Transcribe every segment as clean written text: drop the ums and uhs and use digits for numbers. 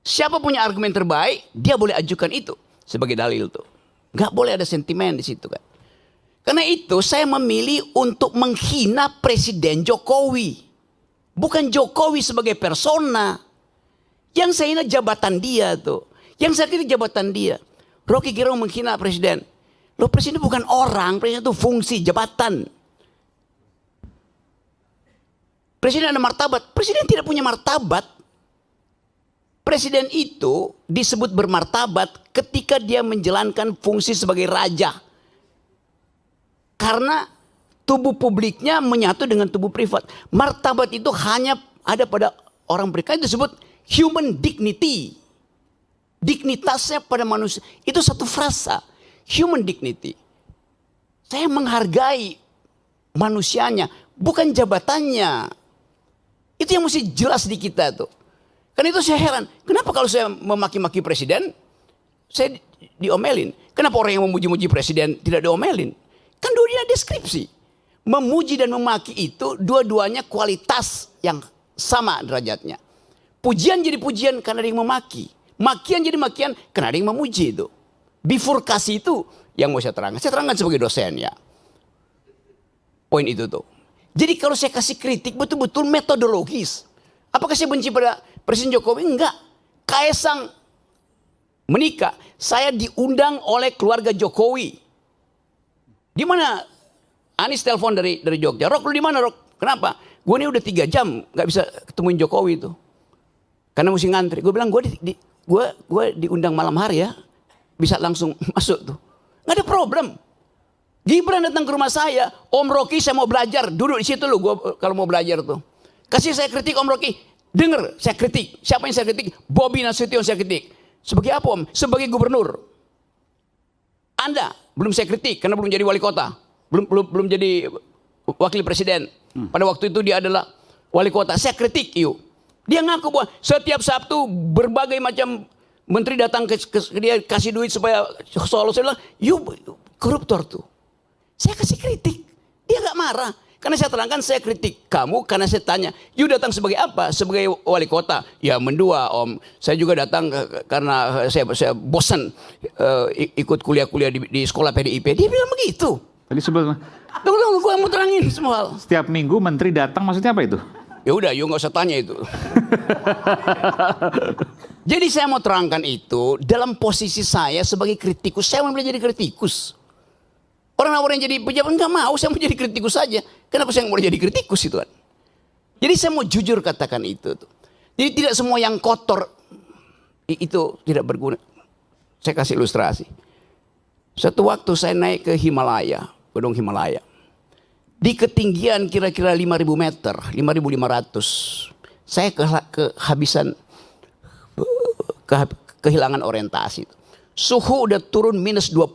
Siapa punya argumen terbaik, dia boleh ajukan itu sebagai dalil tuh. Nggak boleh ada sentimen di situ kan. Karena itu saya memilih untuk menghina Presiden Jokowi. Bukan Jokowi sebagai persona. Yang saya hina jabatan dia tuh. Yang saya kira jabatan dia. Rocky Gerung menghina presiden. Loh, presiden bukan orang, presiden itu fungsi, jabatan. Presiden ada martabat. Presiden tidak punya martabat. Presiden itu disebut bermartabat ketika dia menjalankan fungsi sebagai raja. Karena tubuh publiknya menyatu dengan tubuh privat. Martabat itu hanya ada pada orang berikan, itu disebut human dignity. Dignitasnya pada manusia. Itu satu frasa. Human dignity. Saya menghargai manusianya, bukan jabatannya. Itu yang mesti jelas di kita tuh. Karena itu saya heran, kenapa kalau saya memaki-maki presiden, saya diomelin. Kenapa orang yang memuji-muji presiden tidak diomelin? Kan dua-duanya deskripsi. Memuji dan memaki itu dua-duanya kualitas yang sama derajatnya. Pujian jadi pujian karena ada yang memaki. Makian jadi makian karena ada yang memuji itu. Bifurkasi itu yang mau saya terangkan. Saya terangkan sebagai dosen ya. Poin itu tuh. Jadi kalau saya kasih kritik betul-betul metodologis. Apakah saya benci pada Presiden Jokowi? Enggak. Kaisang menikah. Saya diundang oleh keluarga Jokowi. Di mana? Anies telepon dari Jogja. Rok, lu di mana Rok? Kenapa? Gue ini udah 3 jam nggak bisa ketemuin Jokowi itu. Karena mesti ngantri. Gue bilang gue diundang malam hari ya. Bisa langsung masuk tuh. Nggak ada problem. Gibran datang ke rumah saya. Om Rocky saya mau belajar. Duduk di situ lu kalau mau belajar tuh. Kasih saya kritik Om Rocky. Dengar saya kritik. Siapa yang saya kritik? Bobi Nasution saya kritik. Sebagai apa Om? Sebagai gubernur. Anda belum saya kritik karena belum jadi wali kota. Belum jadi wakil presiden. Pada waktu itu dia adalah wali kota. Saya kritik yuk. Dia ngaku bahwa setiap Sabtu berbagai macam menteri datang ke dia kasih duit supaya Solo. Saya bilang, you koruptor tuh. Saya kasih kritik. Dia gak marah. Karena saya terangkan saya kritik kamu karena saya tanya, you datang sebagai apa? Sebagai wali kota? Ya mendua Om. Saya juga datang karena saya bosan ikut kuliah-kuliah di sekolah PDIP. Dia bilang begitu. Tadi sebelum Tunggu, gue mau terangin semua hal. setiap minggu menteri datang maksudnya apa itu? Ya udah, you nggak usah tanya itu. Jadi saya mau terangkan itu dalam posisi saya sebagai kritikus. Saya mau jadi kritikus. Orang-orang yang jadi pejabat nggak mau, saya mau jadi kritikus saja. Kenapa saya nggak mau jadi kritikus itu kan? Jadi saya mau jujur katakan itu. Jadi tidak semua yang kotor itu tidak berguna. Saya kasih ilustrasi. Satu waktu saya naik ke Himalaya, Gunung Himalaya. Di ketinggian kira-kira 5.000 meter, 5.500. Saya kehilangan orientasi. Suhu udah turun minus 20.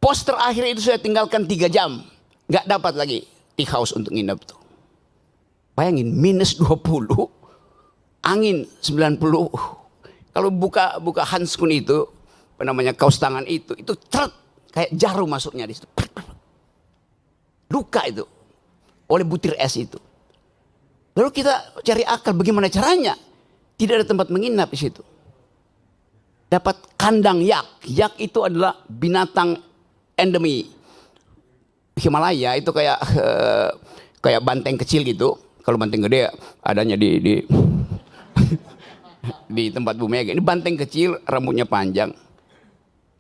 Pos terakhir itu saya tinggalkan 3 jam. Nggak dapat lagi tea house untuk nginep tuh. Bayangin minus 20. Angin 90. Kalau buka handskun itu, apa namanya, kaos tangan itu ceret, kayak jarum masuknya di situ. Luka itu oleh butir es itu. Lalu kita cari akal bagaimana caranya. Tidak ada tempat menginap di situ. Dapat kandang yak. Yak itu adalah binatang endemi Himalaya. Itu kayak banteng kecil gitu. Kalau banteng gede adanya di di tempat Bu Mega. Ini banteng kecil, rambutnya panjang.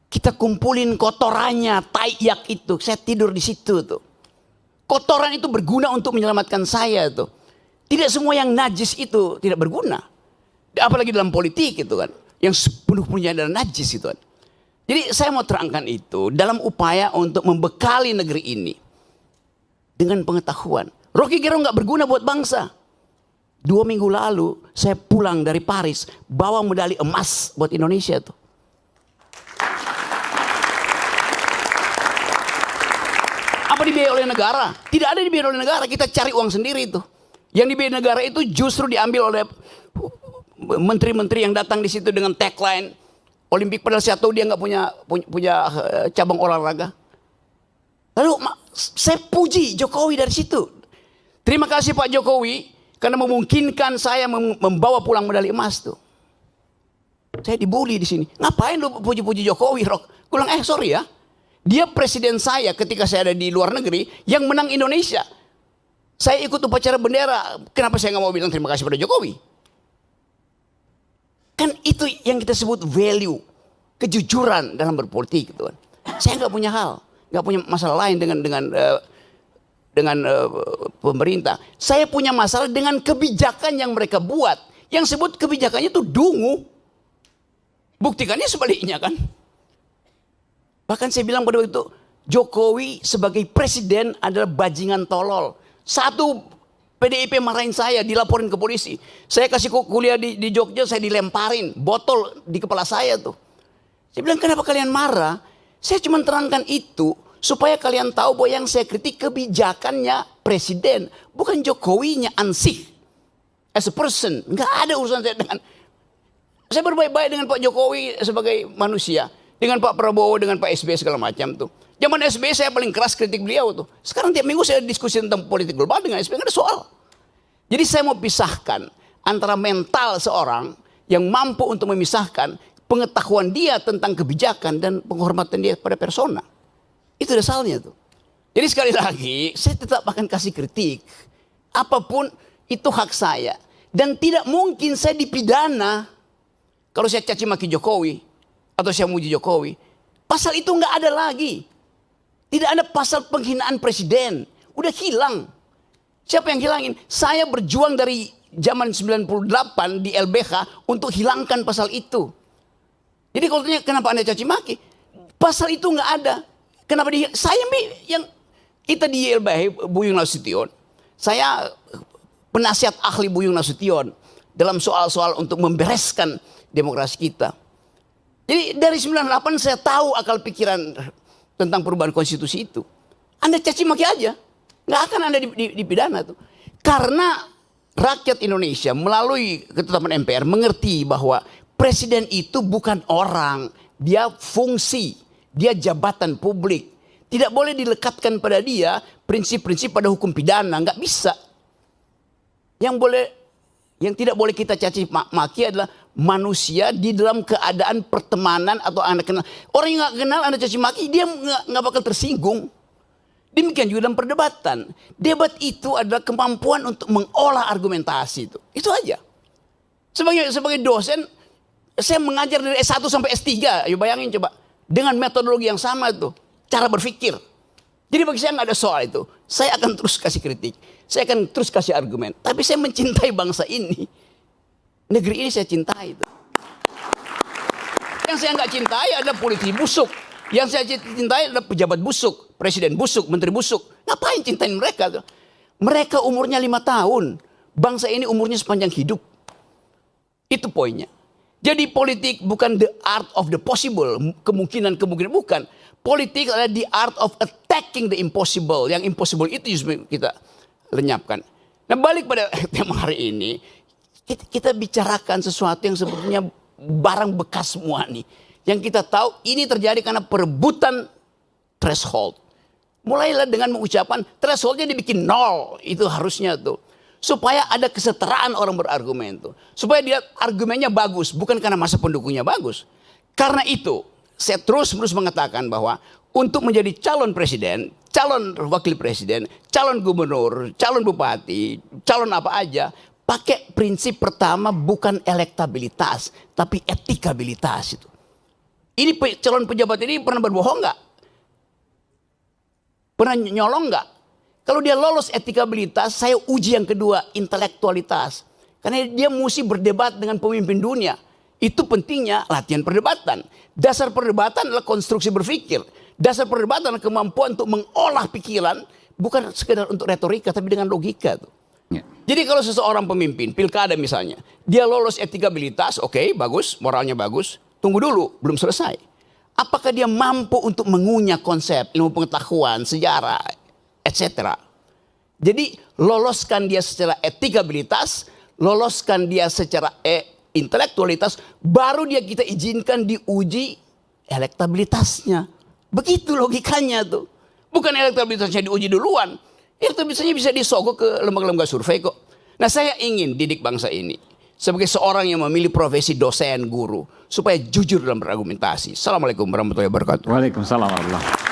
Kita kumpulin kotorannya, tai yak itu. Saya tidur di situ tuh. Kotoran itu berguna untuk menyelamatkan saya tuh. Tidak semua yang najis itu tidak berguna. Apalagi dalam politik itu kan. Yang sepenuhnya adalah najis itu kan. Jadi saya mau terangkan itu dalam upaya untuk membekali negeri ini. Dengan pengetahuan. Rocky Gerung gak berguna buat bangsa. 2 minggu lalu saya pulang dari Paris. Bawa medali emas buat Indonesia tuh. Apa dibiayai oleh negara? Tidak ada dibiayai oleh negara. Kita cari uang sendiri itu. Yang dibiayai negara itu justru diambil oleh menteri-menteri yang datang di situ dengan tagline Olimpik, padahal saya tahu dia nggak punya cabang olahraga. Lalu saya puji Jokowi dari situ. Terima kasih Pak Jokowi Karena memungkinkan saya membawa pulang medali emas tuh. Saya dibully di sini. Ngapain lu puji-puji Jokowi, Rok? Gue bilang, sorry ya. Dia presiden saya ketika saya ada di luar negeri yang menang Indonesia. Saya ikut upacara bendera. Kenapa saya nggak mau bilang terima kasih pada Jokowi? Kan itu yang kita sebut value. Kejujuran dalam berpolitik. Gitu kan. Saya nggak punya hal. Nggak punya masalah lain dengan pemerintah. Saya punya masalah dengan kebijakan yang mereka buat. Yang sebut kebijakannya itu dungu. Buktikannya sebaliknya kan. Bahkan saya bilang pada waktu itu, Jokowi sebagai presiden adalah bajingan tolol. Satu, PDIP marahin saya, dilaporin ke polisi. Saya kasih kuliah di Jogja, saya dilemparin botol di kepala saya tuh. Saya bilang, kenapa kalian marah? Saya cuma terangkan itu supaya kalian tahu bahwa yang saya kritik kebijakannya presiden, bukan Jokowinya ansih. As a person, nggak ada urusan saya dengan. Saya berbaik-baik dengan Pak Jokowi sebagai manusia, dengan Pak Prabowo, dengan Pak SBY segala macam tuh. Zaman SBY saya paling keras kritik beliau tuh. Sekarang tiap minggu saya diskusi tentang politik global dengan SBY, nggak ada soal. Jadi saya mau pisahkan antara mental seorang yang mampu untuk memisahkan pengetahuan dia tentang kebijakan dan penghormatan dia pada persona. Itu dasarnya tuh. Jadi sekali lagi, saya tetap akan kasih kritik. Apapun itu hak saya. Dan tidak mungkin saya dipidana kalau saya caci maki Jokowi atau saya muji Jokowi. Pasal itu nggak ada lagi. Tidak ada pasal penghinaan presiden. Udah hilang. Siapa yang hilangin? Saya berjuang dari zaman 98 di LBH untuk hilangkan pasal itu. Jadi kalau tanya kenapa Anda caci maki? Pasal itu nggak ada. Kenapa saya yang kita di LBH Buyung Nasution. Saya penasihat ahli Buyung Nasution dalam soal-soal untuk membereskan demokrasi kita. Jadi dari 98 saya tahu akal pikiran tentang perubahan konstitusi itu. Anda caci maki aja. Nggak akan Anda dipidana tuh. Karena rakyat Indonesia melalui ketetapan MPR mengerti bahwa presiden itu bukan orang. Dia fungsi. Dia jabatan publik. Tidak boleh dilekatkan pada dia prinsip-prinsip pada hukum pidana. Nggak bisa. Yang tidak boleh kita caci maki adalah manusia di dalam keadaan pertemanan atau Anda kenal. Orang yang nggak kenal Anda caci maki, dia nggak bakal tersinggung. Demikian juga dalam perdebatan. Debat itu adalah kemampuan untuk mengolah argumentasi itu. Itu aja. Sebagai dosen, saya mengajar dari S1 sampai S3. Ayo bayangin coba. Dengan metodologi yang sama itu. Cara berpikir. Jadi bagi saya nggak ada soal itu. Saya akan terus kasih kritik. Saya akan terus kasih argumen. Tapi saya mencintai bangsa ini. Negeri ini saya cintai itu. Yang saya nggak cintai adalah politisi busuk. Yang saya cintai adalah pejabat busuk. Presiden busuk, menteri busuk. Ngapain cintain mereka tuh? Mereka umurnya 5 tahun. Bangsa ini umurnya sepanjang hidup. Itu poinnya. Jadi politik bukan the art of the possible. Kemungkinan bukan. Politik adalah the art of attacking the impossible. Yang impossible itu justru kita lenyapkan. Nah balik pada tema hari ini. Kita bicarakan sesuatu yang sebetulnya barang bekas semua nih. Yang kita tahu ini terjadi karena perebutan threshold. Mulailah dengan mengucapkan thresholdnya dibikin 0. Itu harusnya tuh. Supaya ada kesetaraan orang berargumen tuh. Supaya dia argumennya bagus. Bukan karena masa pendukungnya bagus. Karena itu saya terus mengatakan bahwa untuk menjadi calon presiden, calon wakil presiden, calon gubernur, calon bupati, calon apa aja, pakai prinsip pertama bukan elektabilitas, tapi etikabilitas itu. Ini calon pejabat ini pernah berbohong nggak? Pernah nyolong nggak? Kalau dia lolos etikabilitas, saya uji yang kedua, intelektualitas. Karena dia mesti berdebat dengan pemimpin dunia. Itu pentingnya latihan perdebatan. Dasar perdebatan adalah konstruksi berpikir. Dasar perdebatan adalah kemampuan untuk mengolah pikiran, bukan sekedar untuk retorika, tapi dengan logika tuh. Ya. Jadi kalau seseorang pemimpin, pilkada misalnya, dia lolos etikabilitas, oke, bagus, moralnya bagus. Tunggu dulu, belum selesai. Apakah dia mampu untuk mengunyah konsep, ilmu pengetahuan, sejarah, etc. Jadi loloskan dia secara etikabilitas, loloskan dia secara intelektualitas, baru dia kita izinkan diuji elektabilitasnya. Begitu logikanya tuh. Bukan elektabilitasnya diuji duluan. Elektabilitasnya bisa disogok ke lembaga-lembaga survei kok. Nah, saya ingin didik bangsa ini sebagai seorang yang memilih profesi dosen, guru, supaya jujur dalam berargumentasi. Assalamualaikum warahmatullahi wabarakatuh. Waalaikumsalam warahmatullahi wabarakatuh.